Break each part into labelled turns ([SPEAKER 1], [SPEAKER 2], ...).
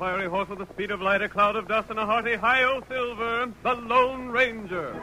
[SPEAKER 1] fiery horse with the speed of light, a cloud of dust, and a hearty hi-yo silver, the Lone Ranger.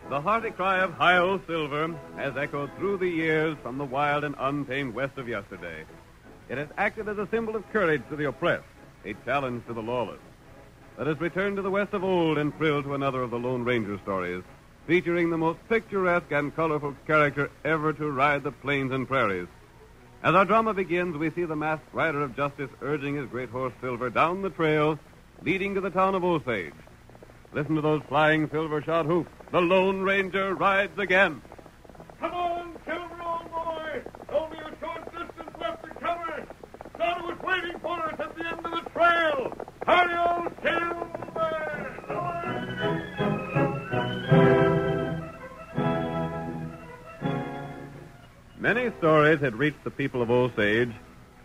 [SPEAKER 1] The hearty cry of hi-yo silver has echoed through the years from the wild and untamed west of yesterday. It has acted as a symbol of courage to the oppressed, a challenge to the lawless. Let us return to the west of old and thrill to another of the Lone Ranger stories, featuring the most picturesque and colorful character ever to ride the plains and prairies. As our drama begins, we see the masked rider of justice urging his great horse Silver down the trail leading to the town of Osage. Listen to those flying silver-shod hoofs. The Lone Ranger rides again.
[SPEAKER 2] Come on, Silver, old boy. Only a short distance left to cover. Son was waiting for us at the end of the trail. Hurry, old Silver!
[SPEAKER 1] Many stories had reached the people of Osage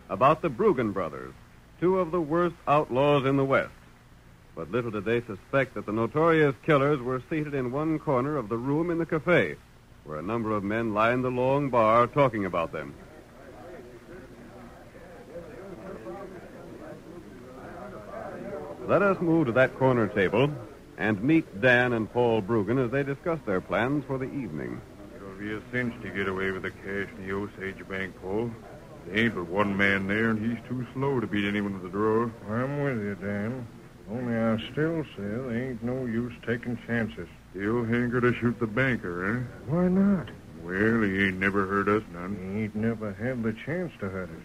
[SPEAKER 1] about the Bruggen brothers, two of the worst outlaws in the West. But little did they suspect that the notorious killers were seated in one corner of the room in the cafe, where a number of men lined the long bar talking about them. Let us move to that corner table and meet Dan and Paul Bruggen as they discuss their plans for the evening.
[SPEAKER 3] It'll be a cinch to get away with the cash in the Osage Bank, Paul. There ain't but one man there, and he's too slow to beat anyone with the draw.
[SPEAKER 4] I'm with you, Dan. Only I still say there ain't no use taking chances.
[SPEAKER 3] Still hanker to shoot the banker, eh?
[SPEAKER 4] Why not?
[SPEAKER 3] Well, he ain't never hurt us none.
[SPEAKER 4] He ain't never had the chance to hurt us.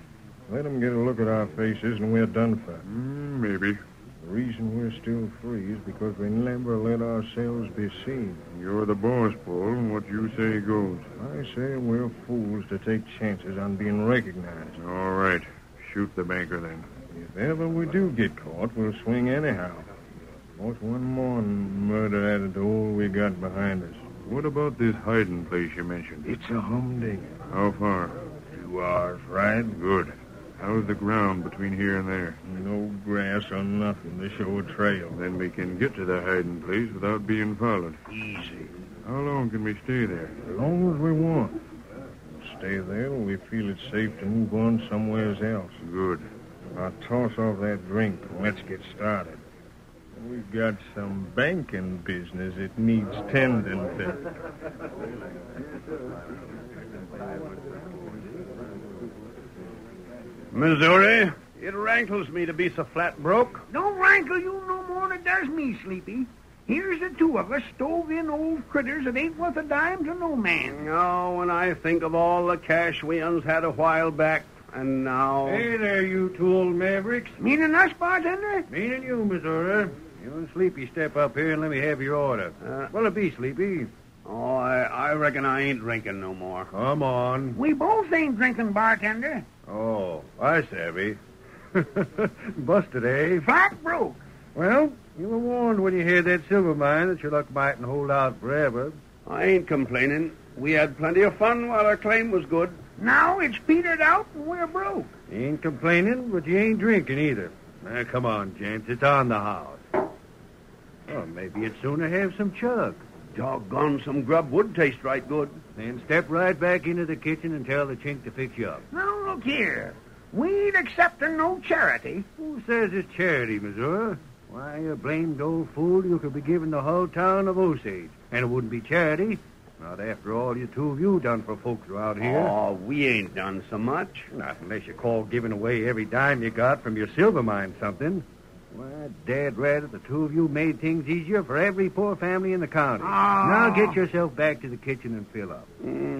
[SPEAKER 4] Let him get a look at our faces and we're done for.
[SPEAKER 3] Maybe.
[SPEAKER 4] The reason we're still free is because we never let ourselves be seen.
[SPEAKER 3] You're the boss, Paul. What you say goes.
[SPEAKER 4] I say we're fools to take chances on being recognized.
[SPEAKER 3] All right. Shoot the banker, then.
[SPEAKER 4] If ever we do get caught, we'll swing anyhow. What's one more murder added to all we got behind us?
[SPEAKER 3] What about this hiding place you mentioned?
[SPEAKER 4] It's a humdinger.
[SPEAKER 3] How far?
[SPEAKER 4] 2 hours ride.
[SPEAKER 3] Good. How's the ground between here and there?
[SPEAKER 4] No grass or nothing to show a trail.
[SPEAKER 3] Then we can get to the hiding place without being followed.
[SPEAKER 4] Easy.
[SPEAKER 3] How long can we stay there?
[SPEAKER 4] As long as we want. We'll stay there till we feel it's safe to move on somewhere else.
[SPEAKER 3] Good.
[SPEAKER 4] Now toss off that drink and let's get started. We've got some banking business it needs tending to.
[SPEAKER 5] Missouri, it rankles me to be so flat broke.
[SPEAKER 6] Don't rankle you no more than it does me, Sleepy. Here's the two of us stove in old critters that ain't worth a dime to no man.
[SPEAKER 5] Oh, when I think of all the cash we uns had a while back, and now...
[SPEAKER 7] Hey there, you two old mavericks.
[SPEAKER 6] Meaning us, bartender?
[SPEAKER 7] Meaning you, Missouri. You and Sleepy step up here and let me have your order. What'll it be, Sleepy?
[SPEAKER 5] Oh, I reckon I ain't drinking no more.
[SPEAKER 7] Come on.
[SPEAKER 6] We both ain't drinking, bartender.
[SPEAKER 7] Oh, I savvy. Busted, eh?
[SPEAKER 6] Flat broke.
[SPEAKER 7] Well, you were warned when you had that silver mine that your luck mightn't hold out forever.
[SPEAKER 5] I ain't complaining. We had plenty of fun while our claim was good.
[SPEAKER 6] Now it's petered out and we're broke.
[SPEAKER 7] You ain't complaining, but you ain't drinking either. Now, come on, gents. It's on the house. Well, maybe you'd sooner have some chug.
[SPEAKER 5] Doggone, some grub would taste right good.
[SPEAKER 7] Then step right back into the kitchen and tell the chink to fix you up.
[SPEAKER 6] Now, look here. We ain't accepting no charity.
[SPEAKER 7] Who says it's charity, Missouri? Why, you blamed old fool, you could be giving the whole town of Osage. And it wouldn't be charity. Not after all you two of you done for folks around here.
[SPEAKER 5] Oh, we ain't done so much.
[SPEAKER 7] Not unless you call giving away every dime you got from your silver mine something. Why, Dad rather the two of you made things easier for every poor family in the county.
[SPEAKER 6] Oh.
[SPEAKER 7] Now get yourself back to the kitchen and fill up.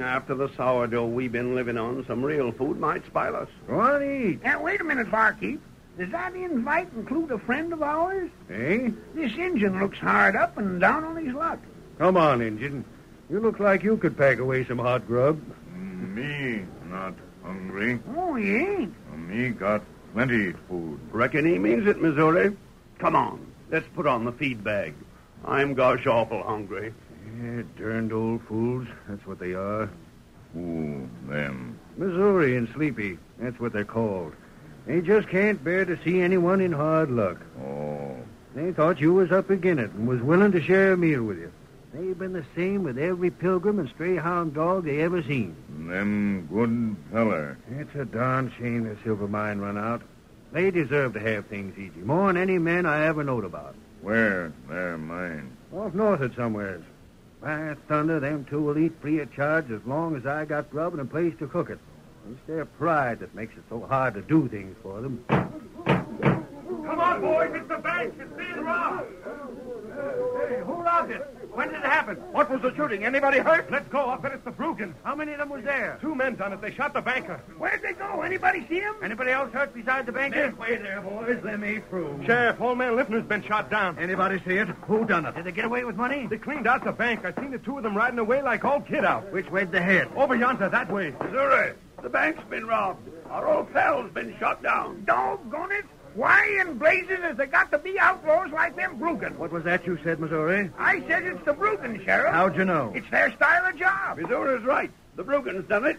[SPEAKER 5] After the sourdough we've been living on, some real food might spoil us.
[SPEAKER 7] Go on and eat.
[SPEAKER 6] Now, wait a minute, barkeep. Does that invite include a friend of ours?
[SPEAKER 7] Eh?
[SPEAKER 6] This Injun looks hard up and down on his luck.
[SPEAKER 7] Come on, Injun. You look like you could pack away some hot grub.
[SPEAKER 3] Me not hungry.
[SPEAKER 6] Oh, he ain't.
[SPEAKER 3] Me got plenty food.
[SPEAKER 5] Reckon he means it, Missouri. Come on, let's put on the feed bag. I'm gosh awful hungry.
[SPEAKER 7] Yeah, darned old fools. That's what they are.
[SPEAKER 3] Who, them?
[SPEAKER 7] Missouri and Sleepy. That's what they're called. They just can't bear to see anyone in hard luck.
[SPEAKER 3] Oh,
[SPEAKER 7] They thought you was up agin it and was willing to share a meal with you. They've been the same with every pilgrim and stray hound dog they ever seen.
[SPEAKER 3] them good feller.
[SPEAKER 7] It's a darn shame the silver mine run out. They deserve to have things easy, more than any men I ever knowed about.
[SPEAKER 3] Where? They're mine.
[SPEAKER 7] Off north'ard somewheres. By thunder, them two will eat free of charge as long as I got grub and a place to cook it. It's their pride that makes it so hard to do things for them.
[SPEAKER 2] Come on, boys. It's the bank. It's being robbed.
[SPEAKER 7] Hey, who robbed it? When did it happen?
[SPEAKER 2] What was the shooting? Anybody hurt? Let's go. I'll bet it's the Brugans.
[SPEAKER 7] How many of them was there?
[SPEAKER 2] 2 men done it. They shot the banker.
[SPEAKER 6] Where'd they go? Anybody see him?
[SPEAKER 7] Anybody else hurt besides the banker?
[SPEAKER 2] Way there, boys. Let me through.
[SPEAKER 7] Sheriff,
[SPEAKER 2] Sheriff, old man Liffner's been shot down.
[SPEAKER 7] Anybody see it? Who done it? Did they get away with money?
[SPEAKER 2] They cleaned out the bank. I seen the 2 of them riding away like all kid out.
[SPEAKER 7] Which way'd they head?
[SPEAKER 2] Over yonder, that way.
[SPEAKER 5] Missouri, the bank's been robbed. Our old pal's been shot down.
[SPEAKER 6] Doggone it. Why in blazes has there got to be outlaws like them Brugans?
[SPEAKER 7] What was that you said, Missouri?
[SPEAKER 6] I said it's the Brugans, Sheriff.
[SPEAKER 7] How'd you know?
[SPEAKER 6] It's their style of job.
[SPEAKER 5] Missouri's right. The Brugans done it.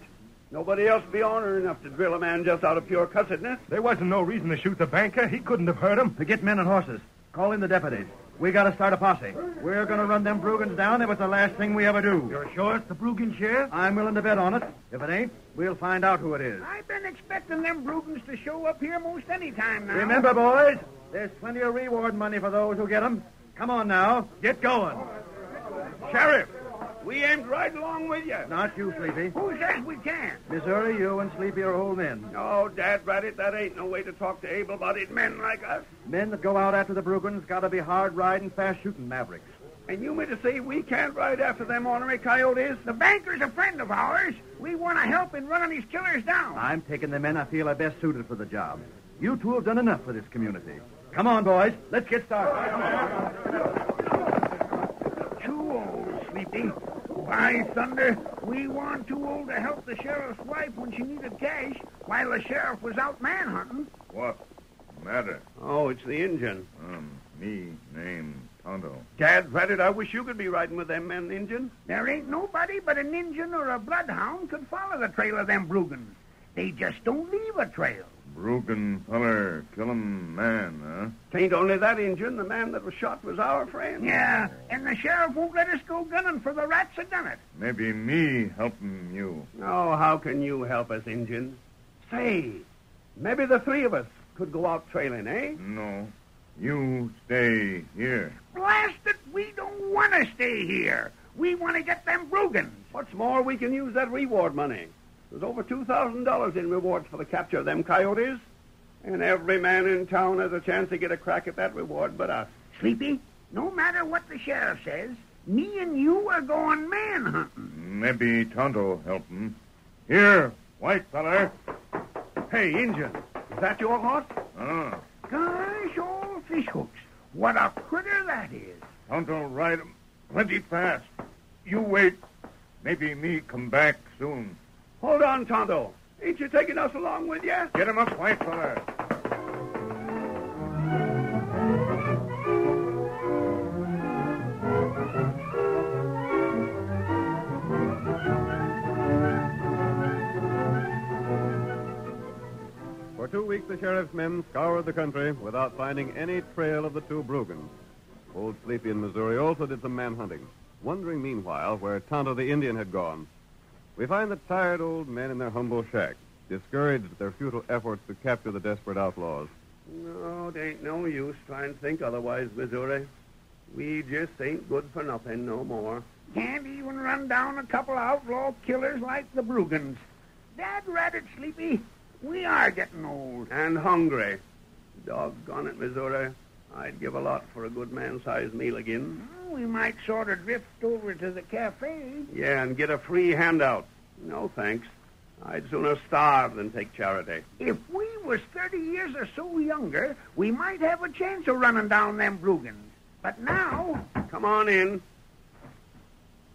[SPEAKER 5] Nobody else be honor enough to drill a man just out of pure cussedness.
[SPEAKER 2] There wasn't no reason to shoot the banker. He couldn't have hurt him.
[SPEAKER 7] To get men and horses. Call in the deputies. We gotta start a posse. We're gonna run them Brugans down if it's the last thing we ever do.
[SPEAKER 2] You're sure it's the Brugan, Sheriff?
[SPEAKER 7] I'm willing to bet on it. If it ain't, we'll find out who it is.
[SPEAKER 6] I've been expecting them Brugans to show up here most any time now.
[SPEAKER 7] Remember, boys, there's plenty of reward money for those who get them. Come on now, get going.
[SPEAKER 5] Sheriff, we ain't right along with you.
[SPEAKER 7] Not you, Sleepy.
[SPEAKER 6] Who says we can't?
[SPEAKER 7] Missouri, you and Sleepy are old men.
[SPEAKER 5] No, Dad Rattit, that ain't no way to talk to able-bodied men like us.
[SPEAKER 7] Men that go out after the Brugans gotta be hard-riding, fast-shooting mavericks.
[SPEAKER 5] And you mean to say we can't ride after them ornery coyotes?
[SPEAKER 6] The banker's a friend of ours. We want to help in running these killers down.
[SPEAKER 7] I'm taking the men I feel are best suited for the job. You two have done enough for this community. Come on, boys. Let's get started.
[SPEAKER 6] Too old, Sleepy. By thunder, we weren't too old to help the sheriff's wife when she needed cash while the sheriff was out manhunting.
[SPEAKER 3] What matter?
[SPEAKER 5] Oh, it's the Injun.
[SPEAKER 3] Me name Tonto.
[SPEAKER 5] Dad Rattit, I wish you could be riding with them men, Injun.
[SPEAKER 6] There ain't nobody but an Injun or a bloodhound could follow the trail of them Brugans. They just don't leave a trail.
[SPEAKER 3] Brugan feller, kill 'em man, huh?
[SPEAKER 5] Tain't only that, Injun. The man that was shot was our friend.
[SPEAKER 6] Yeah, and the sheriff won't let us go gunning for the rats that done it.
[SPEAKER 3] Maybe me helping you.
[SPEAKER 5] Oh, how can you help us, Injun? Say, maybe the 3 of us could go out trailing, eh?
[SPEAKER 3] No, you stay here.
[SPEAKER 6] Blast it, we don't want to stay here. We want to get them Brugans.
[SPEAKER 5] What's more, we can use that reward money. There's over $2,000 in rewards for the capture of them coyotes. And every man in town has a chance to get a crack at that reward but us.
[SPEAKER 6] Sleepy, no matter what the sheriff says, me and you are going manhunting.
[SPEAKER 3] Maybe Tonto help 'em. Here, white feller.
[SPEAKER 5] Hey, Injun, is that your horse?
[SPEAKER 6] Gosh, old fish hooks. What a critter that is.
[SPEAKER 3] Tonto ride 'em plenty fast. You wait. Maybe me come back soon.
[SPEAKER 5] Hold on, Tonto. Ain't you taking us along with you?
[SPEAKER 3] Get 'em up, white feller.
[SPEAKER 1] For 2 weeks, the sheriff's men scoured the country without finding any trail of the 2 Brugans. Old Sleepy in Missouri also did some manhunting, wondering meanwhile where Tonto the Indian had gone. We find the tired old men in their humble shack, discouraged at their futile efforts to capture the desperate outlaws.
[SPEAKER 5] No, it ain't no use trying to think otherwise, Missouri. We just ain't good for nothing no more.
[SPEAKER 6] Can't even run down a couple outlaw killers like the Brugans. Dad rat it, Sleepy. We are getting old.
[SPEAKER 5] And hungry. Doggone it, Missouri. I'd give a lot for a good man-sized meal again.
[SPEAKER 6] We might sort of drift over to the cafe.
[SPEAKER 5] Yeah, and get a free handout. No, thanks. I'd sooner starve than take charity.
[SPEAKER 6] If we was 30 years or so younger, we might have a chance of running down them Brugans. But now...
[SPEAKER 5] Come on in.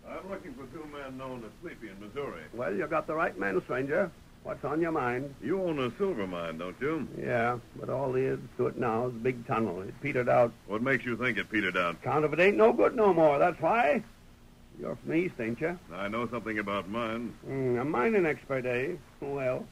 [SPEAKER 3] I'm looking for two men known as Sleepy in Missouri.
[SPEAKER 5] Well, you got the right man, stranger. What's on your mind?
[SPEAKER 3] You own a silver mine, don't you?
[SPEAKER 5] Yeah, but all there is to it now is a big tunnel. It petered out.
[SPEAKER 3] What makes you think it petered out?
[SPEAKER 5] Count of it ain't no good no more, that's why. You're from the East, ain't you?
[SPEAKER 3] I know something about mines.
[SPEAKER 5] A mining expert, eh? Well,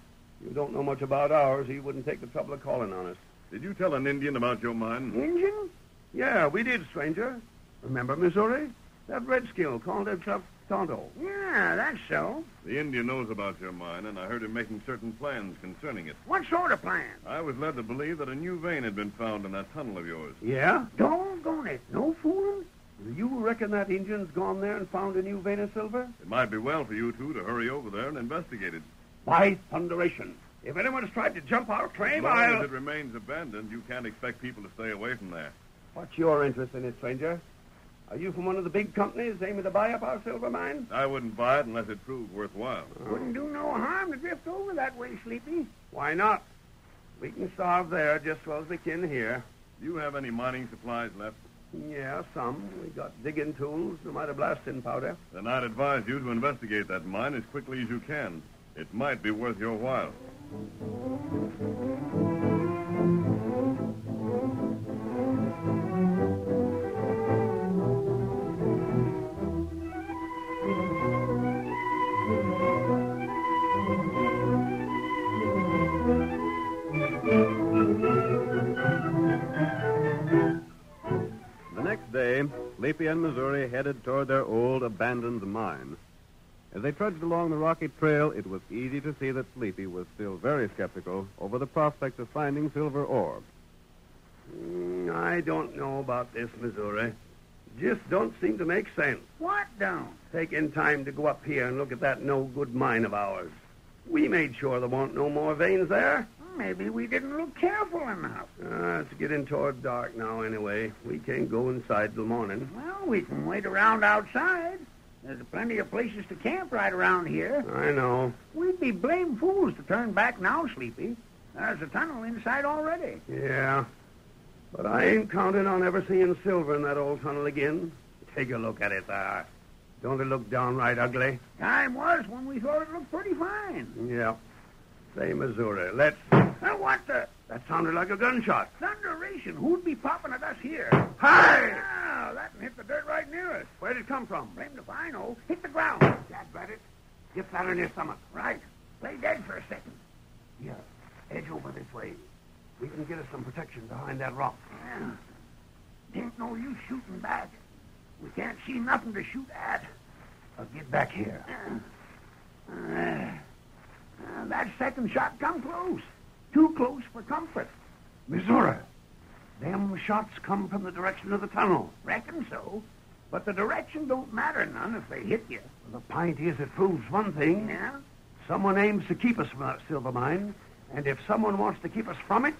[SPEAKER 5] you don't know much about ours. He wouldn't take the trouble of calling on us.
[SPEAKER 3] Did you tell an Indian about your mine?
[SPEAKER 6] Injun?
[SPEAKER 5] Yeah, we did, stranger. Remember Missouri? That redskin called himself Tonto.
[SPEAKER 6] Yeah, that's so.
[SPEAKER 3] The Indian knows about your mine, and I heard him making certain plans concerning it.
[SPEAKER 6] What sort of plan?
[SPEAKER 3] I was led to believe that a new vein had been found in that tunnel of yours.
[SPEAKER 5] Yeah?
[SPEAKER 6] Doggone it. No fooling?
[SPEAKER 5] You reckon that Indian's gone there and found a new vein of silver?
[SPEAKER 3] It might be well for you two to hurry over there and investigate it.
[SPEAKER 5] By thunderation. If anyone's tried to jump our train,
[SPEAKER 3] As long
[SPEAKER 5] I'll...
[SPEAKER 3] as it remains abandoned, you can't expect people to stay away from there.
[SPEAKER 5] What's your interest in it, stranger? Are you from one of the big companies aiming to buy up our silver mine?
[SPEAKER 3] I wouldn't buy it unless it proved worthwhile.
[SPEAKER 6] Wouldn't do no harm to drift over that way, Sleepy.
[SPEAKER 5] Why not? We can starve there just as well as we can here.
[SPEAKER 3] Do you have any mining supplies left?
[SPEAKER 5] Yeah, some. We got digging tools, some might have blasting powder.
[SPEAKER 3] Then I'd advise you to investigate that mine as quickly as you can. It might be worth your while.
[SPEAKER 1] Sleepy and Missouri headed toward their old abandoned mine. As they trudged along the rocky trail, it was easy to see that Sleepy was still very skeptical over the prospect of finding silver ore.
[SPEAKER 5] I don't know about this, Missouri. Just don't seem to make sense.
[SPEAKER 6] What don't?
[SPEAKER 5] Taking time to go up here and look at that no-good mine of ours. We made sure there weren't no more veins there.
[SPEAKER 6] Maybe we didn't look careful enough.
[SPEAKER 5] It's getting toward dark now anyway. We can't go inside till morning.
[SPEAKER 6] Well, we can wait around outside. There's plenty of places to camp right around here.
[SPEAKER 5] I know.
[SPEAKER 6] We'd be blame fools to turn back now, Sleepy. There's a tunnel inside already.
[SPEAKER 5] Yeah. But I ain't counting on ever seeing silver in that old tunnel again. Take a look at it there. Don't it look downright ugly?
[SPEAKER 6] Time was when we thought it looked pretty fine.
[SPEAKER 5] Yeah. Say, Missouri, let's...
[SPEAKER 6] What the...
[SPEAKER 5] That sounded like a gunshot.
[SPEAKER 6] Thunderation. Who'd be popping at us here?
[SPEAKER 5] Hi!
[SPEAKER 6] Oh, that hit the dirt right near us.
[SPEAKER 5] Where'd it come from?
[SPEAKER 6] Blame if I know. Hit the ground.
[SPEAKER 5] Dad, bet it. Get that in your stomach.
[SPEAKER 6] Right. Play dead for a second.
[SPEAKER 5] Yeah. Edge over this way. We can get us some protection behind that rock.
[SPEAKER 6] Yeah. Ain't no use shooting back. We can't see nothing to shoot at.
[SPEAKER 5] I'll get back here.
[SPEAKER 6] That second shot come close. Too close for comfort.
[SPEAKER 5] Missouri, them shots come from the direction of the tunnel.
[SPEAKER 6] Reckon so. But the direction don't matter none if they hit you.
[SPEAKER 5] Well, the pint is it proves one thing.
[SPEAKER 6] Yeah?
[SPEAKER 5] Someone aims to keep us from that silver mine. And if someone wants to keep us from it,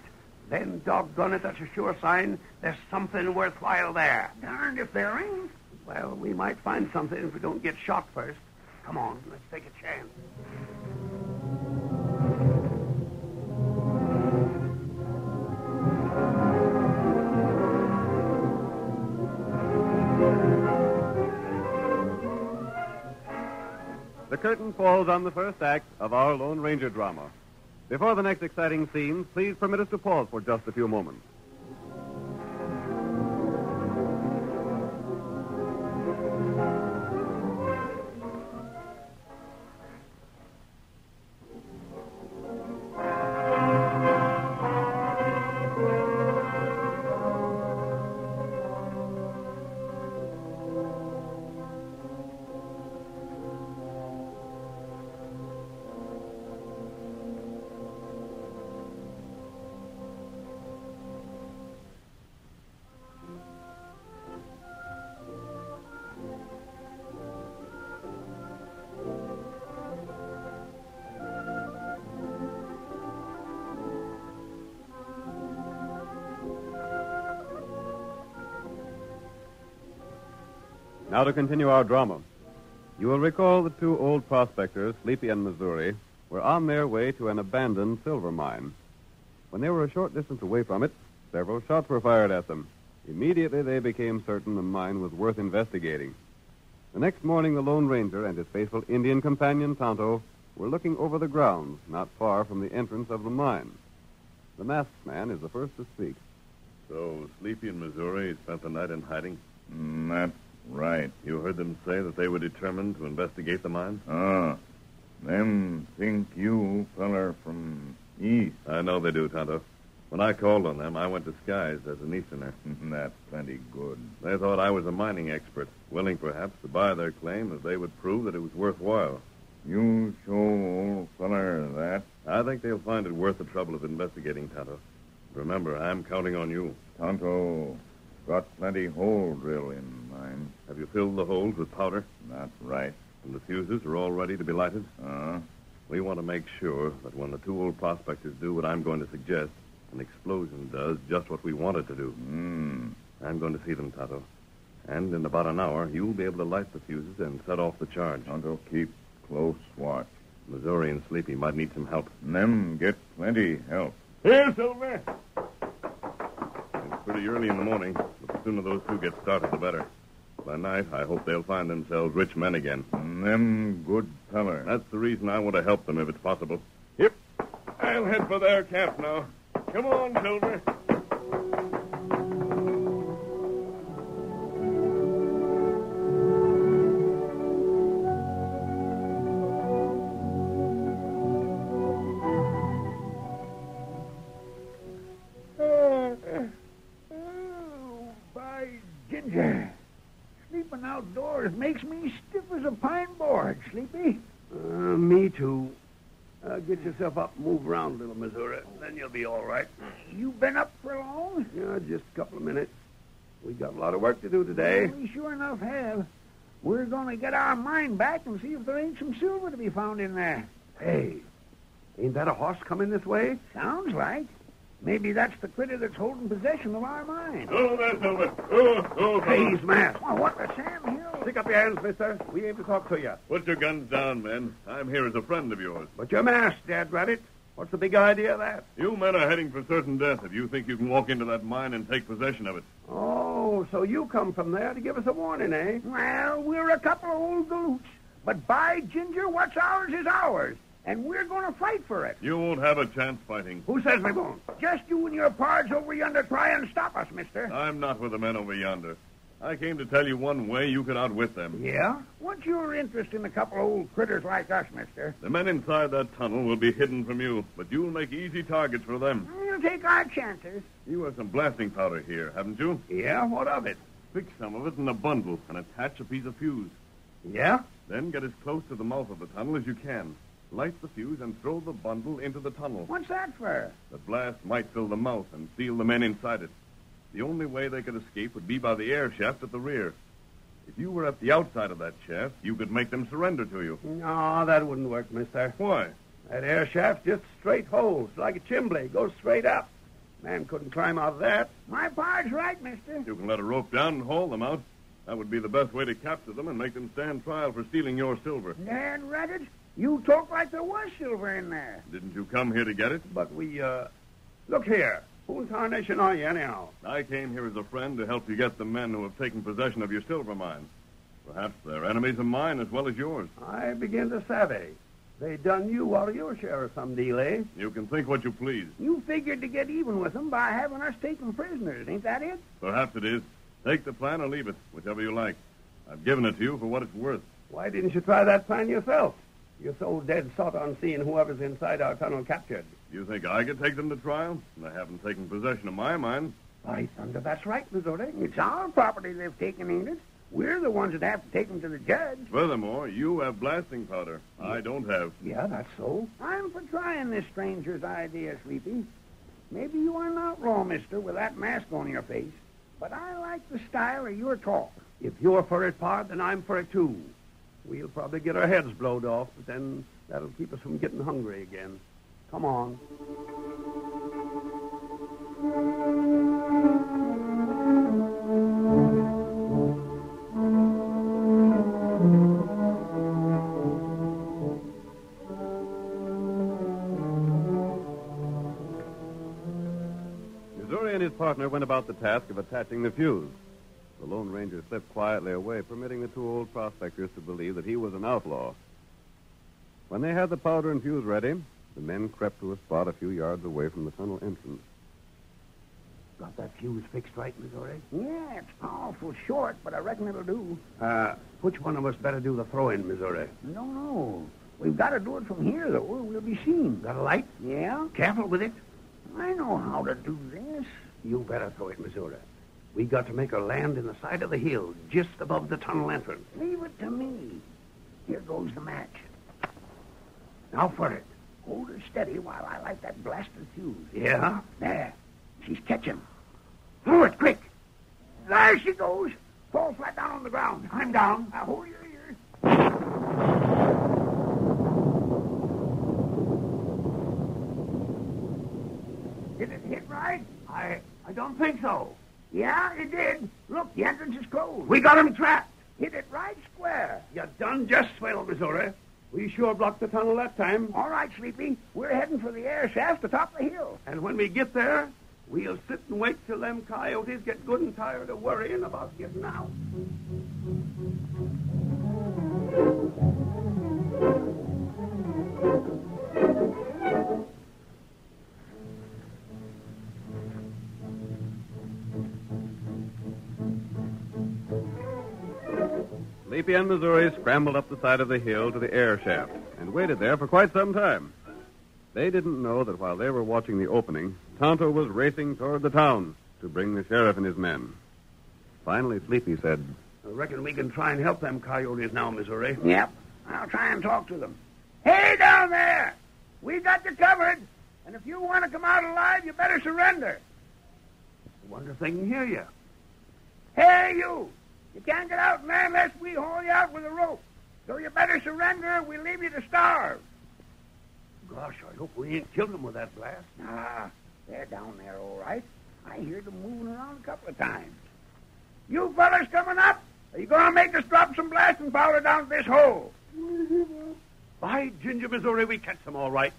[SPEAKER 5] then doggone it, that's a sure sign there's something worthwhile there.
[SPEAKER 6] Darned if there ain't.
[SPEAKER 5] Well, we might find something if we don't get shot first. Come on, let's take a chance.
[SPEAKER 1] The curtain falls on the first act of our Lone Ranger drama. Before the next exciting scenes, please permit us to pause for just a few moments. Now to continue our drama. You will recall the two old prospectors, Sleepy and Missouri, were on their way to an abandoned silver mine. When they were a short distance away from it, several shots were fired at them. Immediately, they became certain the mine was worth investigating. The next morning, the Lone Ranger and his faithful Indian companion, Tonto, were looking over the grounds not far from the entrance of the mine. The masked man is the first to speak.
[SPEAKER 8] So, Sleepy and Missouri spent the night in hiding?
[SPEAKER 3] That's right.
[SPEAKER 8] You heard them say that they were determined to investigate the mine?
[SPEAKER 3] Them think you feller from east.
[SPEAKER 8] I know they do, Tonto. When I called on them, I went disguised as an Easterner.
[SPEAKER 3] That's plenty good.
[SPEAKER 8] They thought I was a mining expert, willing perhaps to buy their claim if they would prove that it was worthwhile.
[SPEAKER 3] You show old feller that.
[SPEAKER 8] I think they'll find it worth the trouble of investigating, Tonto. Remember, I'm counting on you.
[SPEAKER 3] Tonto got plenty hole drill in mine.
[SPEAKER 8] Have you filled the holes with powder?
[SPEAKER 3] That's right.
[SPEAKER 8] And the fuses are all ready to be lighted?
[SPEAKER 3] Uh-huh.
[SPEAKER 8] We want to make sure that when the two old prospectors do what I'm going to suggest, an explosion does just what we want it to do. I'm going to see them, Tonto. And in about an hour, you'll be able to light the fuses and set off the charge.
[SPEAKER 3] Tonto, keep close watch.
[SPEAKER 8] Missouri and Sleepy might need some help.
[SPEAKER 3] Them get plenty help.
[SPEAKER 2] Here, Silver.
[SPEAKER 8] It's pretty early in the morning, but the sooner those two get started, the better. By night, I hope they'll find themselves rich men again.
[SPEAKER 3] Them good feller.
[SPEAKER 8] That's the reason I want to help them if it's possible.
[SPEAKER 2] Yep. I'll head for their camp now. Come on, Silver.
[SPEAKER 6] By ginger. Sleeping outdoors makes me stiff as a pine board, Sleepy.
[SPEAKER 5] Me too. Get yourself up and move around a little, Missouri. Then you'll be all right.
[SPEAKER 6] You been up for long?
[SPEAKER 5] Yeah, just a couple of minutes. We got a lot of work to do today.
[SPEAKER 6] We sure enough have. We're going to get our mine back and see if there ain't some silver to be found in there.
[SPEAKER 5] Hey, ain't that a horse coming this way?
[SPEAKER 6] Sounds like. Maybe that's the critter that's holding possession of our mine.
[SPEAKER 2] Oh, there, Silver. Oh,
[SPEAKER 5] Hey, he's masked.
[SPEAKER 6] Well, what the Sam Hill?
[SPEAKER 5] Stick up your hands, mister. We aim to talk to you.
[SPEAKER 8] Put your guns down, men. I'm here as a friend of yours.
[SPEAKER 5] But you're masked, Dad Rabbit. What's the big idea of that?
[SPEAKER 8] You men are heading for certain death if you think you can walk into that mine and take possession of it.
[SPEAKER 5] Oh, so you come from there to give us a warning, eh?
[SPEAKER 6] Well, we're a couple of old galoots. But by ginger, what's ours is ours. And we're going to fight for it.
[SPEAKER 8] You won't have a chance fighting.
[SPEAKER 5] Who says we won't?
[SPEAKER 6] Just you and your pards over yonder try and stop us, mister.
[SPEAKER 8] I'm not with the men over yonder. I came to tell you one way you could outwit them.
[SPEAKER 6] Yeah? What's your interest in a couple of old critters like us, mister?
[SPEAKER 8] The men inside that tunnel will be hidden from you, but you'll make easy targets for them.
[SPEAKER 6] We'll take our chances.
[SPEAKER 8] You have some blasting powder here, haven't you?
[SPEAKER 5] Yeah, what of it?
[SPEAKER 8] Fix some of it in a bundle and attach a piece of fuse.
[SPEAKER 5] Yeah?
[SPEAKER 8] Then get as close to the mouth of the tunnel as you can. Light the fuse and throw the bundle into the tunnel.
[SPEAKER 6] What's that for?
[SPEAKER 8] The blast might fill the mouth and seal the men inside it. The only way they could escape would be by the air shaft at the rear. If you were at the outside of that shaft, you could make them surrender to you.
[SPEAKER 5] No, that wouldn't work, mister.
[SPEAKER 8] Why?
[SPEAKER 5] That air shaft's just straight holes, like a chimbley. Goes straight up. Man couldn't climb out of that.
[SPEAKER 6] My pard's right, mister.
[SPEAKER 8] You can let a rope down and haul them out. That would be the best way to capture them and make them stand trial for stealing your silver.
[SPEAKER 6] Dad Rabbit, you talk like there was silver in there.
[SPEAKER 8] Didn't you come here to get it?
[SPEAKER 5] But we, Look here. Who in tarnation are you, anyhow?
[SPEAKER 8] I came here as a friend to help you get the men who have taken possession of your silver mine. Perhaps they're enemies of mine as well as yours.
[SPEAKER 5] I begin to savvy. They done you out of your share of some deal, eh?
[SPEAKER 8] You can think what you please.
[SPEAKER 6] You figured to get even with them by having us taken prisoners, ain't that it?
[SPEAKER 8] Perhaps it is. Take the plan or leave it, whichever you like. I've given it to you for what it's worth.
[SPEAKER 5] Why didn't you try that plan yourself? You're so dead set on seeing whoever's inside our tunnel captured.
[SPEAKER 8] You think I could take them to trial? They haven't taken possession of my mine.
[SPEAKER 5] By thunder, that's right, Missouri.
[SPEAKER 6] It's our property they've taken, ain't it? We're the ones that have to take them to the judge.
[SPEAKER 8] Furthermore, you have blasting powder. I don't have.
[SPEAKER 5] Yeah, that's so.
[SPEAKER 6] I'm for trying this stranger's idea, Sleepy. Maybe you are an outlaw, mister, with that mask on your face. But I like the style of your talk.
[SPEAKER 5] If you're for it, Pard, then I'm for it, too. We'll probably get our heads blowed off, but then that'll keep us from getting hungry again. Come on.
[SPEAKER 1] partner went about the task of attaching the fuse. The Lone Ranger slipped quietly away, permitting the two old prospectors to believe that he was an outlaw. When they had the powder and fuse ready, the men crept to a spot a few yards away from the tunnel entrance.
[SPEAKER 5] Got that fuse fixed right, Missouri?
[SPEAKER 6] Yeah, it's powerful short, but I reckon it'll do.
[SPEAKER 5] Which one of us better do the throw-in, Missouri?
[SPEAKER 6] No. We've got to do it from here, though, or we'll be seen.
[SPEAKER 5] Got a light?
[SPEAKER 6] Yeah?
[SPEAKER 5] Careful with it.
[SPEAKER 6] I know how to do this.
[SPEAKER 5] You better throw it, Missouri. We got to make her land in the side of the hill, just above the tunnel entrance.
[SPEAKER 6] Leave it to me. Here goes the match.
[SPEAKER 5] Now for it.
[SPEAKER 6] Hold her steady while I light that blasted fuse.
[SPEAKER 5] Yeah?
[SPEAKER 6] There. She's catching. Throw it, quick. There she goes. Fall flat down on the ground. I'm down. Now hold your ears. Did it hit right?
[SPEAKER 5] I don't think so.
[SPEAKER 6] Yeah, it did. Look, the entrance is closed.
[SPEAKER 5] We got him trapped.
[SPEAKER 6] Hit it right square.
[SPEAKER 5] You done just swell, Missouri. We sure blocked the tunnel that time.
[SPEAKER 6] All right, Sleepy. We're heading for the air shaft atop the hill.
[SPEAKER 5] And when we get there, we'll sit and wait till them coyotes get good and tired of worrying about getting out.
[SPEAKER 1] Sleepy and Missouri scrambled up the side of the hill to the air shaft and waited there for quite some time. They didn't know that while they were watching the opening, Tonto was racing toward the town to bring the sheriff and his men. Finally, Sleepy said,
[SPEAKER 5] I reckon we can try and help them coyotes now, Missouri.
[SPEAKER 6] Yep. I'll try and talk to them. Hey, down there! We got you covered. And if you want to come out alive, you better surrender.
[SPEAKER 5] I wonder if they can hear you.
[SPEAKER 6] Hey, you! You can't get out there unless we haul you out with a rope. So you better surrender or we'll leave you to starve.
[SPEAKER 5] Gosh, I hope we ain't killed them with that blast.
[SPEAKER 6] Nah, they're down there all right. I hear them moving around a couple of times. You fellas coming up? Are you going to make us drop some blasting powder down this hole?
[SPEAKER 5] By Ginger, Missouri, we catch them all right.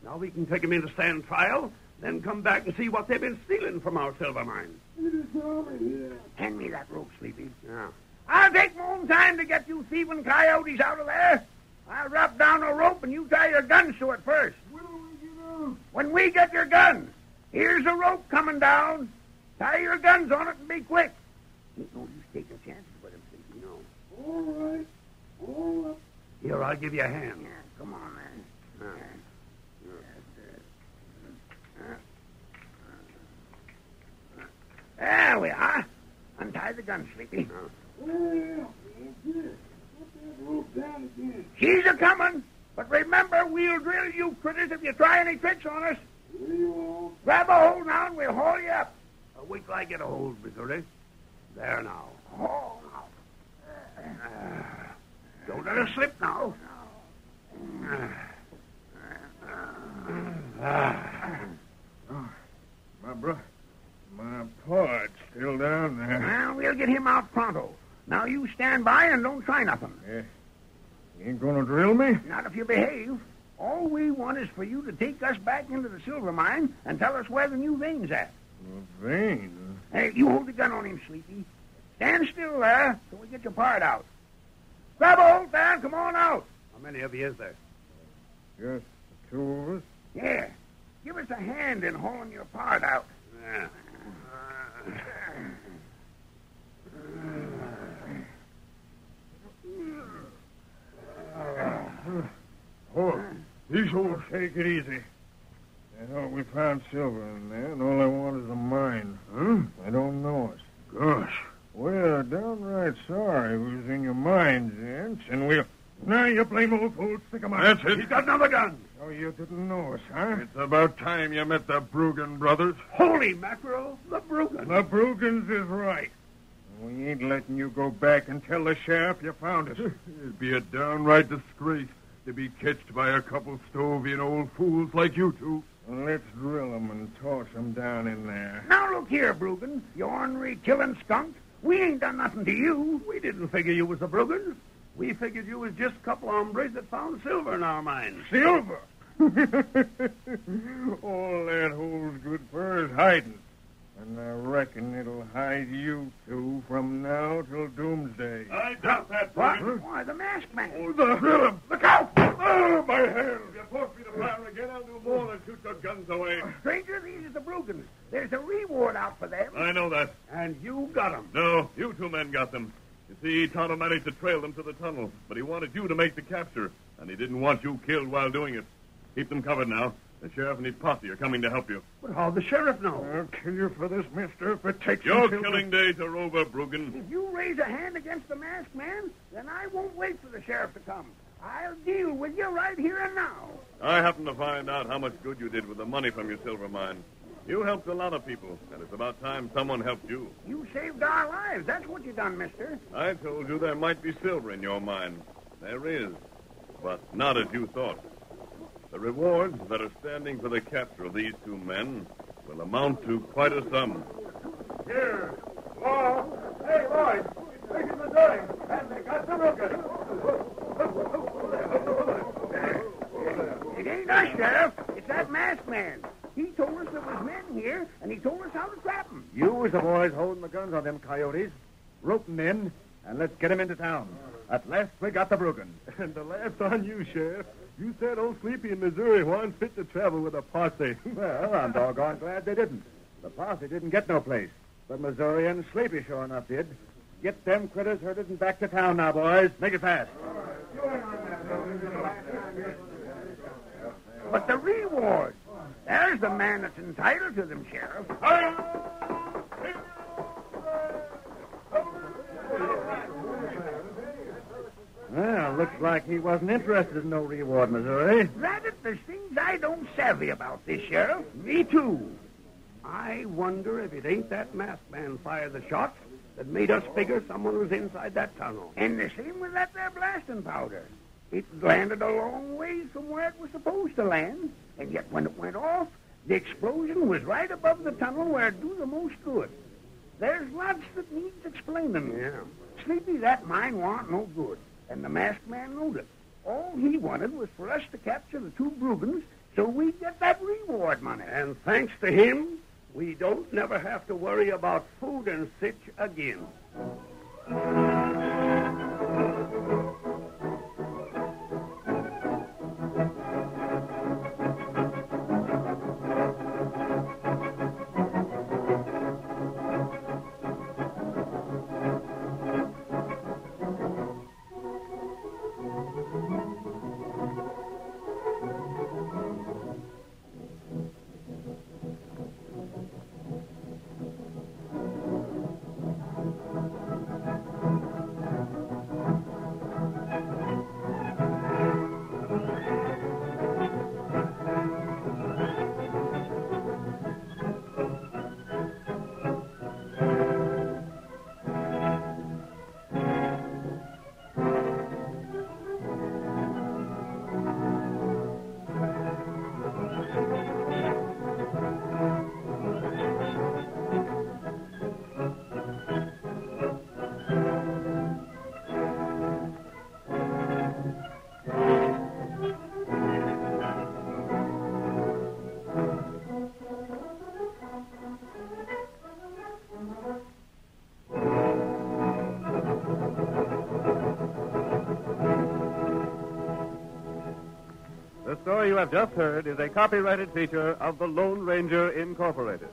[SPEAKER 5] Now we can take them in to stand trial, then come back and see what they've been stealing from our silver mine.
[SPEAKER 6] Hand me that rope, Sleepy.
[SPEAKER 5] Yeah.
[SPEAKER 6] I'll take my own time to get you thieving coyotes out of there. I'll drop down a rope and you tie your guns to it first. When we get your guns, here's a rope coming down. Tie your guns on it and be quick. Ain't no use taking chances with him, Sleepy, no.
[SPEAKER 2] All right. All up.
[SPEAKER 5] Here, I'll give you a hand.
[SPEAKER 6] Yeah, come on, man. There we are. Untie the gun, Sleepy.
[SPEAKER 2] Well, that's it. Put that rope down again.
[SPEAKER 6] She's a-coming. But remember, we'll drill you critters if you try any tricks on us.
[SPEAKER 2] We won't.
[SPEAKER 6] Grab a hold now and we'll haul you up.
[SPEAKER 5] Wait till I get a hold, Missouri. There now.
[SPEAKER 6] Haul now.
[SPEAKER 5] Don't let her slip now.
[SPEAKER 4] My pard's still down there.
[SPEAKER 6] Well, we'll get him out pronto. Now you stand by and don't try nothing.
[SPEAKER 4] Yeah. You ain't gonna drill me?
[SPEAKER 6] Not if you behave. All we want is for you to take us back into the silver mine and tell us where the new vein's at.
[SPEAKER 4] Vein?
[SPEAKER 6] Hey, you hold the gun on him, Sleepy. Stand still there till we get your part out. Grab a hold there and come on out.
[SPEAKER 5] How many of you is there?
[SPEAKER 4] Just the two of us?
[SPEAKER 6] Yeah. Give us a hand in hauling your part out.
[SPEAKER 5] Yeah.
[SPEAKER 4] Oh, these holes, take it easy. I thought we found silver in there, and all I want is a mine. Huh? They don't know us. Gosh. We're downright sorry we was in your mines, gents, and we'll... Now, you blame old fool, stick 'em up.
[SPEAKER 3] That's it.
[SPEAKER 5] He's got another gun.
[SPEAKER 4] Oh, you didn't know us, huh?
[SPEAKER 3] It's about time you met the Bruggen brothers.
[SPEAKER 5] Holy mackerel, the Bruggen.
[SPEAKER 4] The Bruggans is right. We ain't letting you go back and tell the sheriff you found us.
[SPEAKER 3] It'd be a downright disgrace to be catched by a couple Stovian old fools like you two.
[SPEAKER 4] Well, let's drill 'em and toss 'em down in there.
[SPEAKER 6] Now look here, Bruggen, you ornery killing skunk. We ain't done nothing to you.
[SPEAKER 5] We didn't figure you was the Bruggen. We figured you was just a couple hombres that found silver in our mines.
[SPEAKER 4] Silver? All that hole's good for is hiding. And I reckon it'll hide you two from now till doomsday.
[SPEAKER 2] I doubt that,
[SPEAKER 6] What?
[SPEAKER 2] Brogan.
[SPEAKER 6] Why, the masked man.
[SPEAKER 2] Oh, the hell! Look out! Oh, my hand! If you force me to fire again, I'll do more than shoot your guns away.
[SPEAKER 6] Stranger, these are the Brugans. There's a reward out for them.
[SPEAKER 2] I know that.
[SPEAKER 5] And you got 'em.
[SPEAKER 2] No, you two men got them. You see, Tonto managed to trail them to the tunnel, but he wanted you to make the capture, and he didn't want you killed while doing it. Keep them covered now. The sheriff and his posse are coming to help you.
[SPEAKER 5] But how'd the sheriff know?
[SPEAKER 4] I'll kill you for this, mister, if it takes
[SPEAKER 2] Your
[SPEAKER 4] until
[SPEAKER 2] killing days are over, Brogan.
[SPEAKER 6] If you raise a hand against the masked man, then I won't wait for the sheriff to come. I'll deal with you right here and now.
[SPEAKER 2] I happen to find out how much good you did with the money from your silver mine. You helped a lot of people, and it's about time someone helped you.
[SPEAKER 6] You saved our lives. That's what you done, mister.
[SPEAKER 2] I told you there might be silver in your mine. There is, but not as you thought. The rewards that are standing for the capture of these two men will amount to quite a sum.
[SPEAKER 4] Here. Law. Hey, boys. This is the doing. And they got the Brugans.
[SPEAKER 6] It ain't us, Sheriff. It's that masked man. He told us there was men here, and he told us how to trap them.
[SPEAKER 7] You, the boys, holding the guns on them coyotes. Rope them in, and let's get them into town. At last, we got the Brugans.
[SPEAKER 2] And the laugh's on you, Sheriff. You said old Sleepy in Missouri wasn't fit to travel with a posse.
[SPEAKER 7] Well, I'm doggone glad they didn't. The posse didn't get no place. But Missouri and Sleepy sure enough did. Get them critters herded and back to town now, boys. Make it fast.
[SPEAKER 6] But the reward. There's the man that's entitled to them, Sheriff.
[SPEAKER 7] Well, looks like he wasn't interested in no reward, Missouri.
[SPEAKER 6] Rather, there's things I don't savvy about this, Sheriff.
[SPEAKER 5] Me too. I wonder if it ain't that masked man fired the shots that made us figure someone was inside that tunnel.
[SPEAKER 6] And the same with that there blasting powder. It landed a long ways from where it was supposed to land, and yet when it went off, the explosion was right above the tunnel where it do the most good. There's lots that needs explaining.
[SPEAKER 5] Yeah.
[SPEAKER 6] Sleepy, that mine warn't no good, and the masked man knowed it. All he wanted was for us to capture the two Brugans so we'd get that reward money.
[SPEAKER 5] And thanks to him, we don't never have to worry about food and sich again.
[SPEAKER 1] The story you have just heard is a copyrighted feature of the Lone Ranger Incorporated.